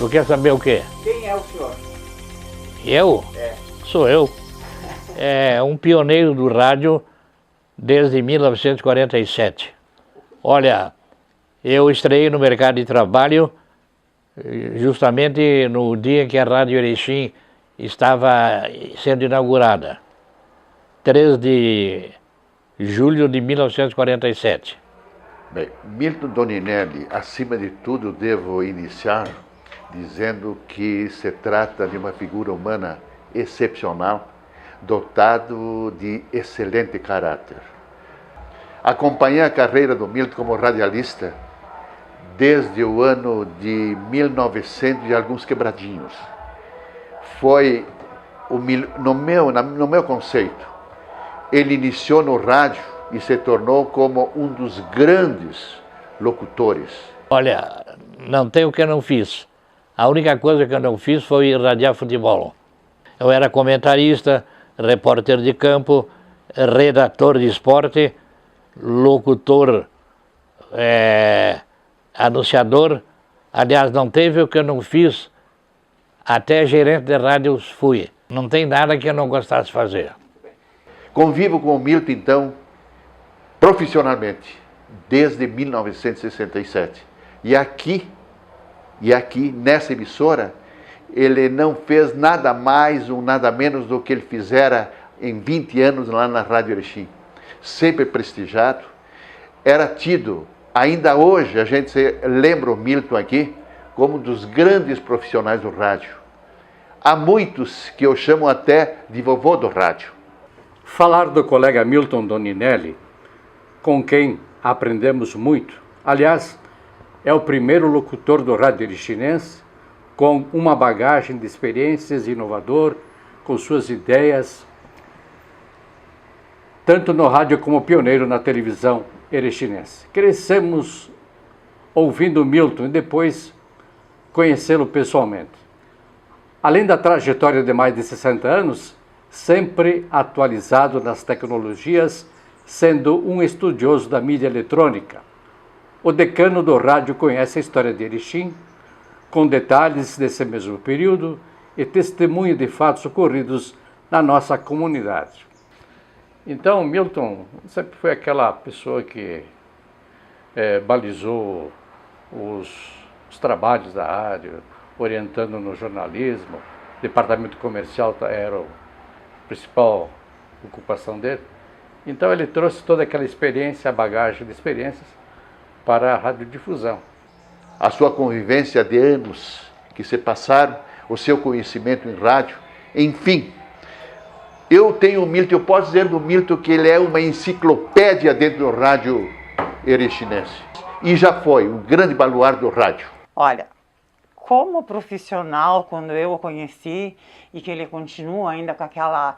Tu quer saber o quê? Quem é o senhor? Eu? Sou eu. É um pioneiro do rádio desde 1947. Olha, eu estreiei no mercado de trabalho justamente no dia em que a Rádio Erechim estava sendo inaugurada. 3 de julho de 1947. Bem, Milton Doninelli, acima de tudo, devo iniciar dizendo que se trata de uma figura humana excepcional, dotado de excelente caráter. Acompanhei a carreira do Milton como radialista desde o ano de 1900 e alguns quebradinhos. Foi, no meu conceito, ele iniciou no rádio e se tornou como um dos grandes locutores. Olha, não tem o que eu não fiz. A única coisa que eu não fiz foi irradiar futebol. Eu era comentarista, repórter de campo, redator de esporte, locutor, anunciador. Aliás, não teve o que eu não fiz, até gerente de rádio fui. Não tem nada que eu não gostasse de fazer. Convivo com o Milton, então, profissionalmente, desde 1967. E aqui, nessa emissora, ele não fez nada mais ou nada menos do que ele fizera em 20 anos lá na Rádio Erechim. Sempre prestigiado, era tido, ainda hoje a gente lembra o Milton aqui, como um dos grandes profissionais do rádio. Há muitos que eu chamo até de vovô do rádio. Falar do colega Milton Doninelli, com quem aprendemos muito. Aliás, é o primeiro locutor do rádio erechinense com uma bagagem de experiências inovador, com suas ideias, tanto no rádio como pioneiro na televisão erechinense. Crescemos ouvindo Milton e depois conhecê-lo pessoalmente. Além da trajetória de mais de 60 anos, sempre atualizado nas tecnologias, sendo um estudioso da mídia eletrônica. O decano do rádio conhece a história de Erechim, com detalhes desse mesmo período e testemunho de fatos ocorridos na nossa comunidade. Então, Milton sempre foi aquela pessoa que balizou os trabalhos da rádio, orientando no jornalismo. O departamento comercial era a principal ocupação dele. Então ele trouxe toda aquela experiência, a bagagem de experiências para a radiodifusão. A sua convivência de anos que se passaram, o seu conhecimento em rádio, enfim. Eu tenho o Milton, eu posso dizer do Milton que ele é uma enciclopédia dentro do rádio erechinense. E já foi um grande baluarte do rádio. Olha, como profissional, quando eu o conheci, e que ele continua ainda com aquela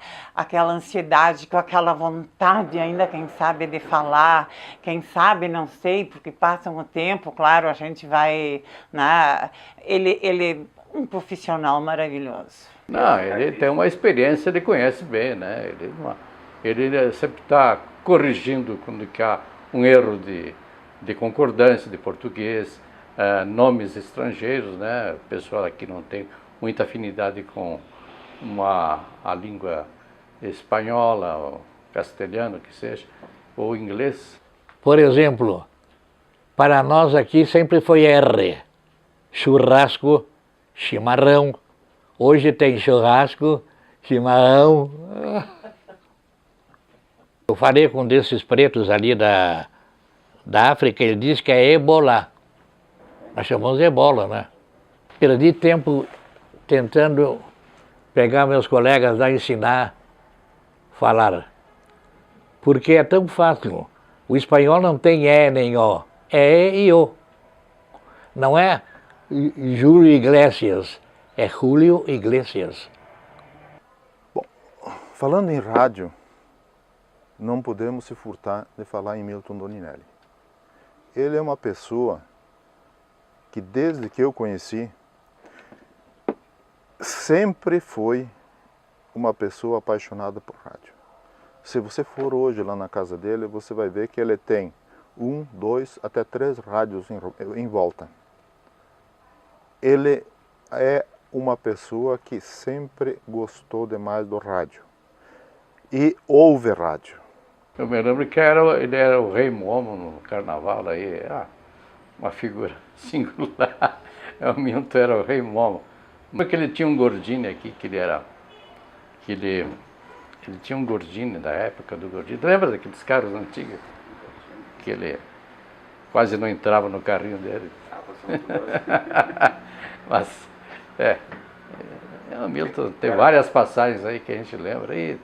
ansiedade, com aquela vontade ainda, quem sabe, de falar, quem sabe, não sei, porque passa um tempo, claro, a gente vai, né? Ele é um profissional maravilhoso. Não, ele tem uma experiência, ele conhece bem, né? Ele sempre está corrigindo quando há um erro de concordância de português, nomes estrangeiros, né? O pessoal aqui não tem muita afinidade com a língua espanhola, ou castelhano, que seja, ou inglês. Por exemplo, para nós aqui sempre foi R. Churrasco, chimarrão. Hoje tem churrasco, chimarrão. Eu falei com um desses pretos ali da África, ele disse que é ebola. Nós chamamos de ebola, né? Perdi tempo tentando pegar meus colegas lá e ensinar a falar. Porque é tão fácil. O espanhol não tem E nem O. É E e O. Não é Júlio Iglesias, é Julio Iglesias. Bom, falando em rádio, não podemos se furtar de falar em Milton Doninelli. Ele é uma pessoa que desde que eu conheci, sempre foi uma pessoa apaixonada por rádio. Se você for hoje lá na casa dele, você vai ver que ele tem 1, 2, até 3 rádios em volta. Ele é uma pessoa que sempre gostou demais do rádio e ouve rádio. Eu me lembro que ele era o Rei Momo no carnaval, aí, uma figura singular. O Milton era o Rei Momo. Porque ele tinha um gordinho aqui, ele tinha um gordinho da época do gordinho. Lembra daqueles carros antigos? Que ele quase não entrava no carrinho dele. Mas, o Milton tem várias passagens aí que a gente lembra. E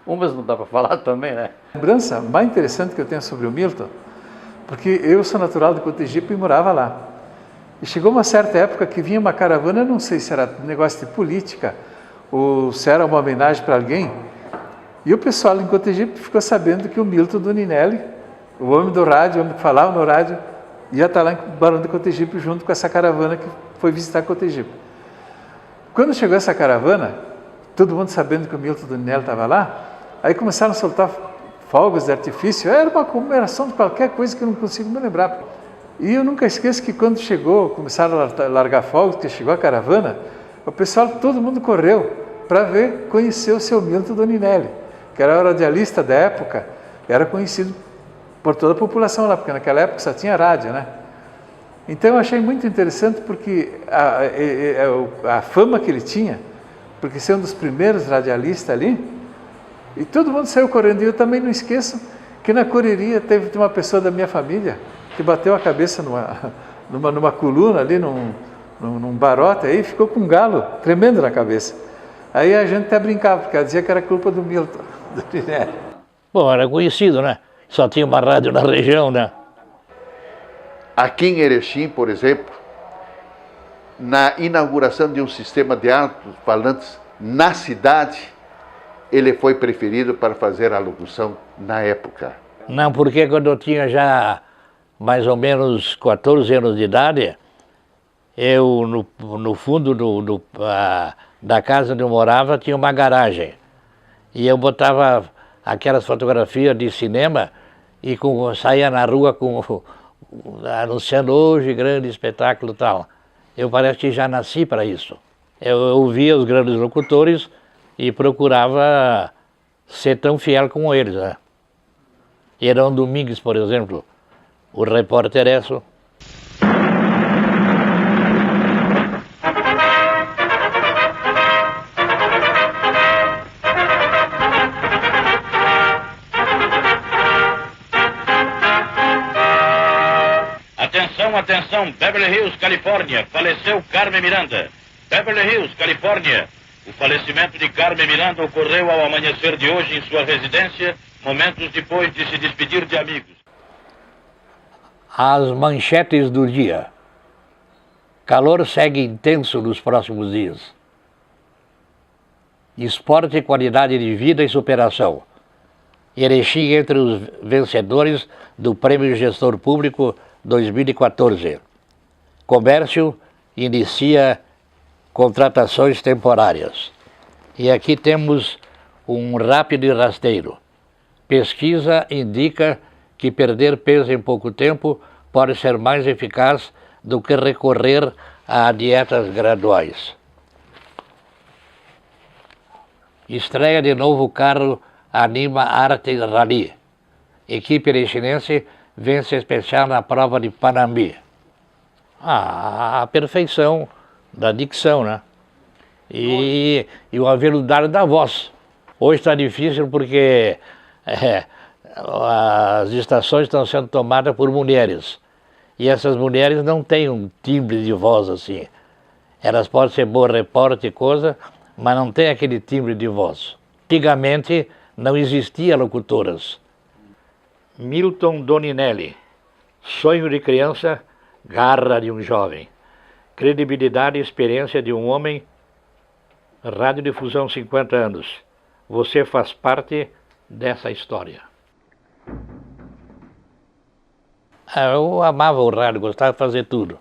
umas não dá para falar também, né? A lembrança mais interessante que eu tenho sobre o Milton, porque eu sou natural de Cotegipe e morava lá. E chegou uma certa época que vinha uma caravana, não sei se era negócio de política ou se era uma homenagem para alguém, e o pessoal em Cotegipe ficou sabendo que o Milton Doninelli, o homem do rádio, o homem que falava no rádio, ia estar lá em Barão de Cotegipe junto com essa caravana que foi visitar Cotegipe. Quando chegou essa caravana, todo mundo sabendo que o Milton Doninelli estava lá, aí começaram a soltar fogos de artifício, era uma comemoração de qualquer coisa que eu não consigo me lembrar. E eu nunca esqueço que quando chegou, começaram a largar fogos, que chegou a caravana, o pessoal, todo mundo correu para conhecer o seu Milton Doninelli, que era o radialista da época, era conhecido por toda a população lá, porque naquela época só tinha rádio, né? Então eu achei muito interessante porque a fama que ele tinha, porque ser um dos primeiros radialistas ali, e todo mundo saiu correndo. E eu também não esqueço que na correria teve uma pessoa da minha família que bateu a cabeça numa coluna ali, num barote, aí ficou com um galo tremendo na cabeça. Aí a gente até brincava, porque ela dizia que era culpa do Milton Doninelli. Bom, era conhecido, né? Só tinha uma rádio na região, né? Aqui em Erechim, por exemplo, na inauguração de um sistema de alto-falantes na cidade, ele foi preferido para fazer a locução na época. Não, porque quando eu tinha já mais ou menos 14 anos de idade, eu, no fundo da casa onde eu morava, tinha uma garagem. E eu botava aquelas fotografias de cinema e saía na rua anunciando hoje grande espetáculo e tal. Eu parece que já nasci para isso. Eu ouvia os grandes locutores e procurava ser tão fiel como eles, né? Herão Domingues, por exemplo, o repórter Esso. Atenção, atenção, Beverly Hills, Califórnia, faleceu Carmen Miranda. Beverly Hills, Califórnia. O falecimento de Carmen Miranda ocorreu ao amanhecer de hoje em sua residência, momentos depois de se despedir de amigos. As manchetes do dia. Calor segue intenso nos próximos dias. Esporte, qualidade de vida e superação. Erechim entre os vencedores do Prêmio Gestor Público 2014. Comércio inicia contratações temporárias. E aqui temos um rápido e rasteiro. Pesquisa indica que perder peso em pouco tempo pode ser mais eficaz do que recorrer a dietas graduais. Estreia de novo carro Anima Arte Rally. Equipe erechinense vence especial na prova de Panambi. A perfeição da dicção, né? E o aveludar da voz. Hoje está difícil porque as estações estão sendo tomadas por mulheres. E essas mulheres não têm um timbre de voz assim. Elas podem ser boa repórter e coisa, mas não tem aquele timbre de voz. Antigamente não existia locutoras. Milton Doninelli. Sonho de criança, garra de um jovem. Credibilidade e experiência de um homem. Radiodifusão 50 anos. Você faz parte dessa história. Eu amava o rádio, gostava de fazer tudo.